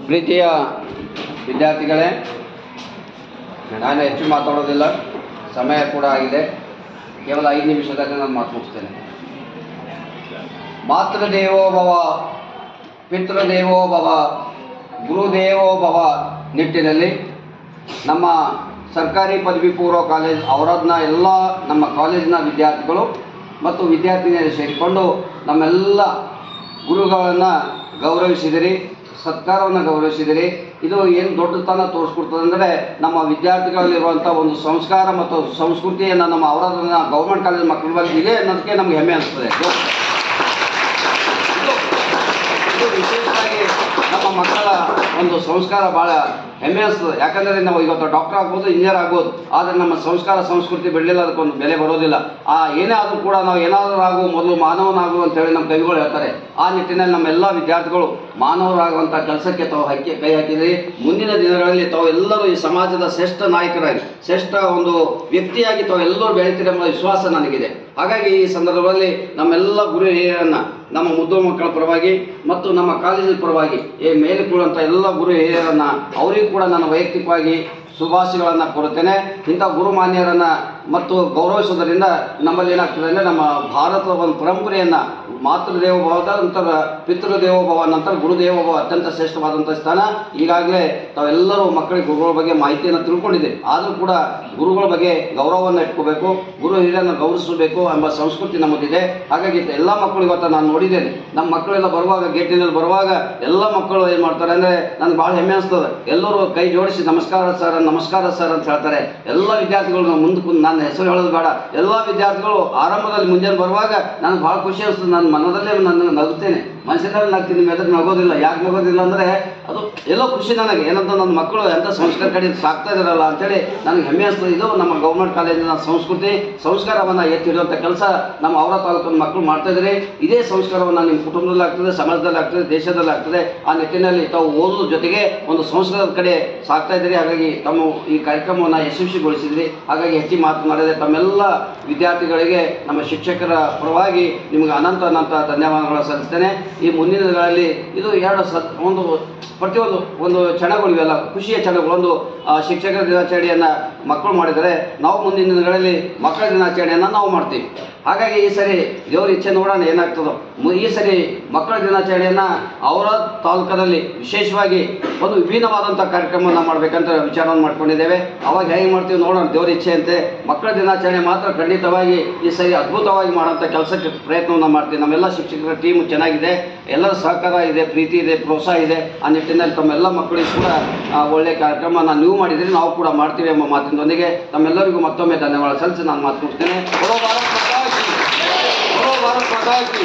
ಪ್ರೀತಿಯ ವಿದ್ಯಾರ್ಥಿಗಳೇ, ನಾನು ಹೆಚ್ಚು ಮಾತಾಡೋದಿಲ್ಲ, ಸಮಯ ಕೂಡ ಆಗಿದೆ. ಕೇವಲ 5 ನಿಮಿಷದಲ್ಲಿ ನಾನು ಮಾತು ಮುಗಿಸ್ತೇನೆ. ಮಾತೃದೇವೋ ಭವ, ಪಿತೃದೇವೋ ಭವ, ಗುರುದೇವೋ ಭವ ನಿಟ್ಟಿನಲ್ಲಿ ನಮ್ಮ ಸರ್ಕಾರಿ ಪದವಿ ಪೂರ್ವ ಕಾಲೇಜ್ ಅವರದ್ನ ಎಲ್ಲ ನಮ್ಮ ಕಾಲೇಜಿನ ವಿದ್ಯಾರ್ಥಿಗಳು ಮತ್ತು ವಿದ್ಯಾರ್ಥಿನಿಯರು ಸೇರಿಕೊಂಡು ನಮ್ಮೆಲ್ಲ ಗುರುಗಳನ್ನು ಗೌರವಿಸಿದಿರಿ, ಸತ್ಕಾರವನ್ನು ಗೌರವಿಸಿದಿರಿ. ಇದು ಏನು ದೊಡ್ಡತನ ತೋರಿಸ್ಕೊಡ್ತದೆ ಅಂದರೆ ನಮ್ಮ ವಿದ್ಯಾರ್ಥಿಗಳಲ್ಲಿರುವಂಥ ಒಂದು ಸಂಸ್ಕಾರ ಮತ್ತು ಸಂಸ್ಕೃತಿಯನ್ನು ನಮ್ಮ ಅವರದನ್ನು ಗೌರ್ಮೆಂಟ್ ಕಾಲೇಜ್ ಮಕ್ಕಳ ಬಗ್ಗೆ ಇದೆ ಅನ್ನೋದಕ್ಕೆ ನಮಗೆ ಹೆಮ್ಮೆ ಅನಿಸ್ತದೆ. ಇದು ವಿಶೇಷವಾಗಿ ನಮ್ಮ ಮಕ್ಕಳ ಒಂದು ಸಂಸ್ಕಾರ ಭಾಳ ಹೆಮ್ಮೆ ಅನಿಸ್ತದೆ. ಯಾಕಂದರೆ ನಾವು ಇವತ್ತು ಡಾಕ್ಟರ್ ಆಗ್ಬೋದು, ಇಂಜಿನಿಯರ್ ಆಗ್ಬೋದು, ಆದರೆ ನಮ್ಮ ಸಂಸ್ಕಾರ ಸಂಸ್ಕೃತಿ ಬೆಳೆಯಲ್ಲ, ಅದಕ್ಕೊಂದು ಬೆಲೆ ಬರೋದಿಲ್ಲ. ಏನೇ ಆದರೂ ಕೂಡ ನಾವು ಏನಾದರೂ ಆಗು ಮೊದಲು ಮಾನವನಾಗು ಅಂತೇಳಿ ನಮ್ಮ ಕವಿಗಳು ಹೇಳ್ತಾರೆ. ಆ ನಿಟ್ಟಿನಲ್ಲಿ ನಮ್ಮೆಲ್ಲ ವಿದ್ಯಾರ್ಥಿಗಳು ಮಾನವರಾಗುವಂಥ ಕೆಲಸಕ್ಕೆ ತಾವು ಕೈ ಹಾಕಿದ್ರಿ. ಮುಂದಿನ ದಿನಗಳಲ್ಲಿ ತಾವು ಎಲ್ಲರೂ ಈ ಸಮಾಜದ ಶ್ರೇಷ್ಠ ನಾಯಕರಾಗಿ, ಶ್ರೇಷ್ಠ ಒಂದು ವ್ಯಕ್ತಿಯಾಗಿ ತಾವು ಎಲ್ಲರೂ ಬೆಳೀತೀರಿ ಎಂಬ ವಿಶ್ವಾಸ ನನಗಿದೆ. ಹಾಗಾಗಿ ಈ ಸಂದರ್ಭದಲ್ಲಿ ನಮ್ಮೆಲ್ಲ ಗುರು ಹಿರಿಯರನ್ನು ನಮ್ಮ ಮುದ್ದು ಮಕ್ಕಳ ಪರವಾಗಿ ಮತ್ತು ನಮ್ಮ ಕಾಲೇಜಿನ ಪರವಾಗಿ ಮೇಲೆ ಕೂಡುವಂಥ ಎಲ್ಲ ಗುರು ಹಿರಿಯರನ್ನು ಅವರಿಗೂ ಕೂಡ ನಾನು ವೈಯಕ್ತಿಕವಾಗಿ ಶುಭಾಶಯಗಳನ್ನು ಕೋರುತ್ತೇನೆ. ಇಂಥ ಗುರುಮಾನ್ಯರನ್ನು ಮತ್ತು ಗೌರವಿಸೋದರಿಂದ ನಮ್ಮಲ್ಲಿ ಏನಾಗ್ತದೆ ಅಂದರೆ ನಮ್ಮ ಭಾರತದ ಒಂದು ಪರಂಪರೆಯನ್ನು ಮಾತೃದೇವೋಭವದ ನಂತರ ಪಿತೃದೇವೋಭವ ನಂತರ ಗುರುದೇವೋಭವ ಅತ್ಯಂತ ಶ್ರೇಷ್ಠವಾದಂಥ ಸ್ಥಾನ. ಈಗಾಗಲೇ ತಾವೆಲ್ಲರೂ ಮಕ್ಕಳಿಗೆ ಗುರುಗಳ ಬಗ್ಗೆ ಮಾಹಿತಿಯನ್ನು ತಿಳ್ಕೊಂಡಿದ್ದೀರಿ. ಆದರೂ ಕೂಡ ಗುರುಗಳ ಬಗ್ಗೆ ಗೌರವವನ್ನು ಇಟ್ಕೋಬೇಕು, ಗುರು ಹಿರಿಯರನ್ನು ಗೌರವಿಸಬೇಕು ಎಂಬ ಸಂಸ್ಕೃತಿ ನಮ್ಮದಿದೆ. ಹಾಗಾಗಿ ಎಲ್ಲ ಮಕ್ಕಳು ಇವತ್ತು ನಾನು ನೋಡಿದ್ದೇನೆ, ನಮ್ಮ ಮಕ್ಕಳೆಲ್ಲ ಬರುವಾಗ ಗೇಟಿನಲ್ಲಿ ಬರುವಾಗ ಎಲ್ಲ ಮಕ್ಕಳು ಏನು ಮಾಡ್ತಾರೆ ಅಂದರೆ ನನಗೆ ಭಾಳ ಹೆಮ್ಮೆ ಅನಿಸ್ತದೆ. ಎಲ್ಲರೂ ಕೈ ಜೋಡಿಸಿ ನಮಸ್ಕಾರ ಸರ್ ಅಂತ ಹೇಳ್ತಾರೆ. ಎಲ್ಲ ವಿದ್ಯಾರ್ಥಿಗಳು ಮುಂದಕ್ಕೆ ನನ್ನ ಹೆಸರು ಹೇಳೋದು ಬೇಡ, ಎಲ್ಲ ವಿದ್ಯಾರ್ಥಿಗಳು ಆರಂಭದಲ್ಲಿ ಮುಂಜಾನೆ ಬರುವಾಗ ನನಗೆ ಭಾಳ ಖುಷಿ ಅನಿಸ್ತದೆ. ನನ್ನ ಮನದಲ್ಲೇ ನಾನು ನಗುತ್ತೇನೆ, ಮನಸ್ಸಿನಲ್ಲಿ ನಗ್ತೀನಿ, ಮೆದರ್ ನಗೋದಿಲ್ಲ. ಯಾಕೆ ನಗೋದಿಲ್ಲ ಅಂದರೆ ಅದು ಎಲ್ಲೋ ಖುಷಿ ನನಗೆ, ಏನಂತ ನನ್ನ ಮಕ್ಕಳು ಎಂಥ ಸಂಸ್ಕಾರ ಕಡೆ ಸಾಕ್ತಾ ಇದ್ದಾರಲ್ಲ ಅಂತೇಳಿ ನನಗೆ ಹೆಮ್ಮೆ ಅನಿಸ್ತದೆ. ಇದು ನಮ್ಮ ಗೌರ್ಮೆಂಟ್ ಕಾಲೇಜಿನ ಸಂಸ್ಕೃತಿ, ಸಂಸ್ಕಾರವನ್ನು ಎತ್ತಿಡುವಂಥ ಕೆಲಸ ನಮ್ಮ ಅವರ ತಾಲೂಕಿನ ಮಕ್ಕಳು ಮಾಡ್ತಾ ಇದ್ದಾರೆ. ಇದೇ ಸಂಸ್ಕಾರವನ್ನು ನಿಮ್ಮ ಕುಟುಂಬದಲ್ಲಿ ಆಗ್ತದೆ, ಸಮಾಜದಲ್ಲಿ ಆಗ್ತದೆ, ದೇಶದಲ್ಲಿ ಆಗ್ತದೆ. ಆ ನಿಟ್ಟಿನಲ್ಲಿ ತಾವು ಓದೋದ್ರ ಜೊತೆಗೆ ಒಂದು ಸಂಸ್ಕಾರದ ಕಡೆ ಸಾಕ್ತಾ ಇದ್ದೀರಿ. ಹಾಗಾಗಿ ತಮ್ಮ ಈ ಕಾರ್ಯಕ್ರಮವನ್ನು ಯಶಸ್ವಿಗೊಳಿಸಿದ್ರಿ. ಹಾಗಾಗಿ ಹೆಚ್ಚಿಗೆ ಮಾತನಾಡಿದೆ ತಮ್ಮೆಲ್ಲ ವಿದ್ಯಾರ್ಥಿಗಳಿಗೆ ನಮ್ಮ ಶಿಕ್ಷಕರ ಪರವಾಗಿ ನಿಮಗೆ ಅನಂತ ಧನ್ಯವಾದಗಳು ಸಲ್ಲಿಸ್ತೇನೆ. ಈ ಮುಂದಿನ ದಿನಗಳಲ್ಲಿ ಇದು ಒಂದು ಪ್ರತಿಯೊಂದು ಕ್ಷಣಗಳು ಇವೆಲ್ಲ ಖುಷಿಯ ಕ್ಷಣಗಳು. ಒಂದು ಶಿಕ್ಷಕರ ದಿನಾಚರಣೆಯನ್ನು ಮಕ್ಕಳು ಮಾಡಿದರೆ ನಾವು ಮುಂದಿನ ದಿನಗಳಲ್ಲಿ ಮಕ್ಕಳ ದಿನಾಚರಣೆಯನ್ನು ನಾವು ಮಾಡ್ತೀವಿ. ಹಾಗಾಗಿ ಈ ಸರಿ ದೇವರ ಇಚ್ಛೆ ನೋಡೋಣ ಏನಾಗ್ತದೋ. ಈ ಸರಿ ಮಕ್ಕಳ ದಿನಾಚರಣೆಯನ್ನು ಅವರ ತಾಲೂಕದಲ್ಲಿ ವಿಶೇಷವಾಗಿ ಒಂದು ವಿಭಿನ್ನವಾದಂಥ ಕಾರ್ಯಕ್ರಮವನ್ನು ಮಾಡಬೇಕಂತ ವಿಚಾರವನ್ನು ಮಾಡ್ಕೊಂಡಿದ್ದೇವೆ. ಅವಾಗ ಹೇಗೆ ಮಾಡ್ತೀವಿ ನೋಡೋಣ, ದೇವರ ಇಚ್ಛೆ ಅಂತೆ. ಮಕ್ಕಳ ದಿನಾಚರಣೆ ಮಾತ್ರ ಖಂಡಿತವಾಗಿ ಈ ಸರಿ ಅದ್ಭುತವಾಗಿ ಮಾಡೋಂಥ ಕೆಲಸಕ್ಕೆ ಪ್ರಯತ್ನವನ್ನು ಮಾಡ್ತೀವಿ. ನಮ್ಮೆಲ್ಲ ಶಿಕ್ಷಕರ ಟೀಮು ಚೆನ್ನಾಗಿದೆ, ಎಲ್ಲರ ಸಹಕಾರ ಇದೆ, ಪ್ರೀತಿ ಇದೆ, ಪ್ರೋತ್ಸಾಹ ಇದೆ. ಆ ನಿಟ್ಟಿನಲ್ಲಿ ತಮ್ಮೆಲ್ಲ ಮಕ್ಕಳಿಗೂ ಕೂಡ ಒಳ್ಳೆಯ ಕಾರ್ಯಕ್ರಮನ ನೀವು ಮಾಡಿದರೆ ನಾವು ಕೂಡ ಮಾಡ್ತೀವಿ ಎಂಬ ಮಾತಿನೊಂದಿಗೆ ತಮ್ಮೆಲ್ಲರಿಗೂ ಮತ್ತೊಮ್ಮೆ ಧನ್ಯವಾದ ಸಲ್ಲಿಸಿ ನಾನು ಮಾತು ಮುಗಿಸ್ತೇನೆ. ಭಾರತ್ ಮಾತಾ ಕಿ.